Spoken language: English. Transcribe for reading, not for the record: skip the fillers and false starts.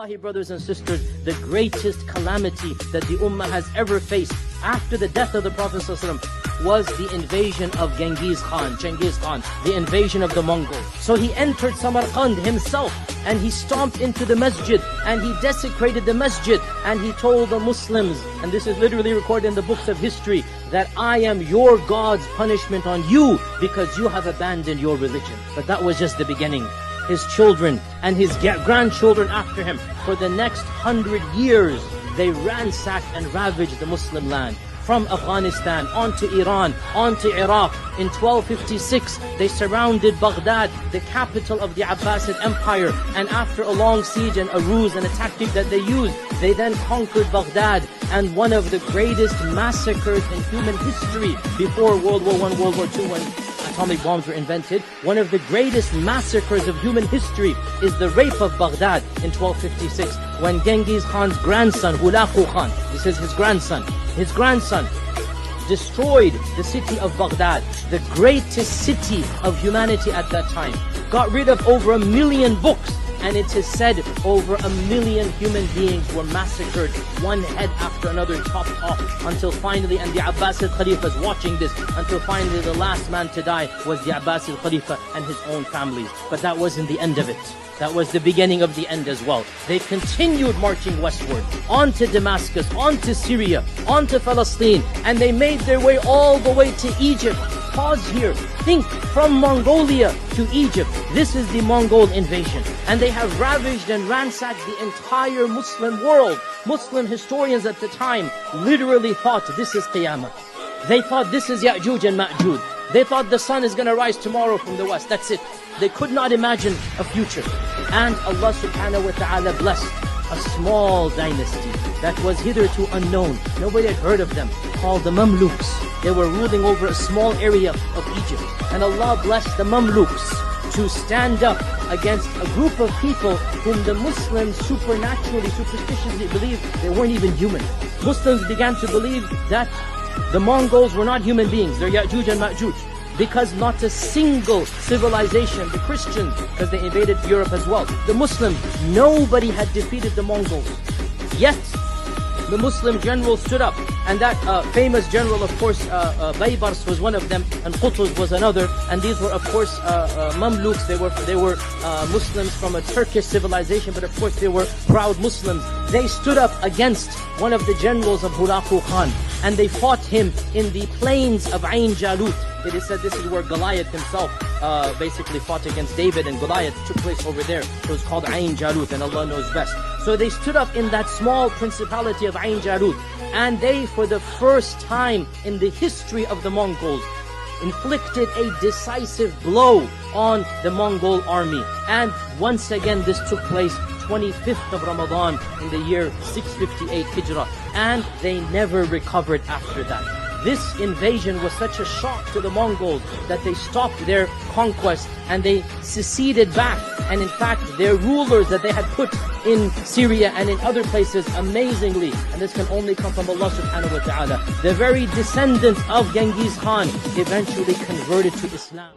Wallahi, brothers and sisters, the greatest calamity that the Ummah has ever faced after the death of the Prophet ﷺ was the invasion of Genghis Khan, the invasion of the Mongols. So he entered Samarkand himself and he stomped into the masjid and he desecrated the masjid and he told the Muslims, and this is literally recorded in the books of history, that I am your God's punishment on you because you have abandoned your religion. But that was just the beginning. His children and his grandchildren after him, for the next 100 years, they ransacked and ravaged the Muslim land. From Afghanistan, onto Iran, onto Iraq. In 1256, they surrounded Baghdad, the capital of the Abbasid Empire. And after a long siege and a ruse and a tactic that they used, they then conquered Baghdad. And one of the greatest massacres in human history before World War I, World War II, when atomic bombs were invented, one of the greatest massacres of human history is the rape of Baghdad in 1256, when Genghis Khan's grandson, Hulagu Khan, this is his grandson destroyed the city of Baghdad, the greatest city of humanity at that time, got rid of over 1 million books, and it is said over 1 million human beings were massacred, one head after another chopped off, until finally, and the Abbasid Khalifas watching this, until finally the last man to die was the Abbasid Khalifa and his own families. But that wasn't the end of it. That was the beginning of the end as well. They continued marching westward, on to Damascus, on to Syria, on to Palestine, and they made their way all the way to Egypt. Pause here. Think, from Mongolia to Egypt. This is the Mongol invasion. And they have ravaged and ransacked the entire Muslim world. Muslim historians at the time literally thought this is Qiyamah. They thought this is Ya'juj and Ma'juj. They thought the sun is going to rise tomorrow from the west. That's it. They could not imagine a future. And Allah subhanahu wa ta'ala blessed a small dynasty that was hitherto unknown. Nobody had heard of them, called the Mamluks. They were ruling over a small area of Egypt. And Allah blessed the Mamluks to stand up against a group of people whom the Muslims supernaturally, superstitiously believed they weren't even human. Muslims began to believe that the Mongols were not human beings, they're Ya'juj and Ma'juj. Because not a single civilization, the Christians, because they invaded Europe as well, the Muslims, nobody had defeated the Mongols. Yet, the Muslim general stood up, and that famous general, of course, Baybars was one of them, and Qutuz was another, and these were, of course, Mamluks. They were Muslims from a Turkish civilization, but of course they were proud Muslims. They stood up against one of the generals of Hulagu Khan, and they fought him in the plains of Ain Jalut. It is said this is where Goliath himself basically fought against David, and Goliath took place over there. It was called Ain Jalut, and Allah knows best. So they stood up in that small principality of Ain Jalut, and they, for the first time in the history of the Mongols, inflicted a decisive blow on the Mongol army. And once again this took place 25th of Ramadan in the year 658 Hijrah, and they never recovered after that. This invasion was such a shock to the Mongols that they stopped their conquest and they seceded back. And in fact, their rulers that they had put in Syria and in other places, amazingly, and this can only come from Allah subhanahu wa ta'ala, the very descendants of Genghis Khan eventually converted to Islam.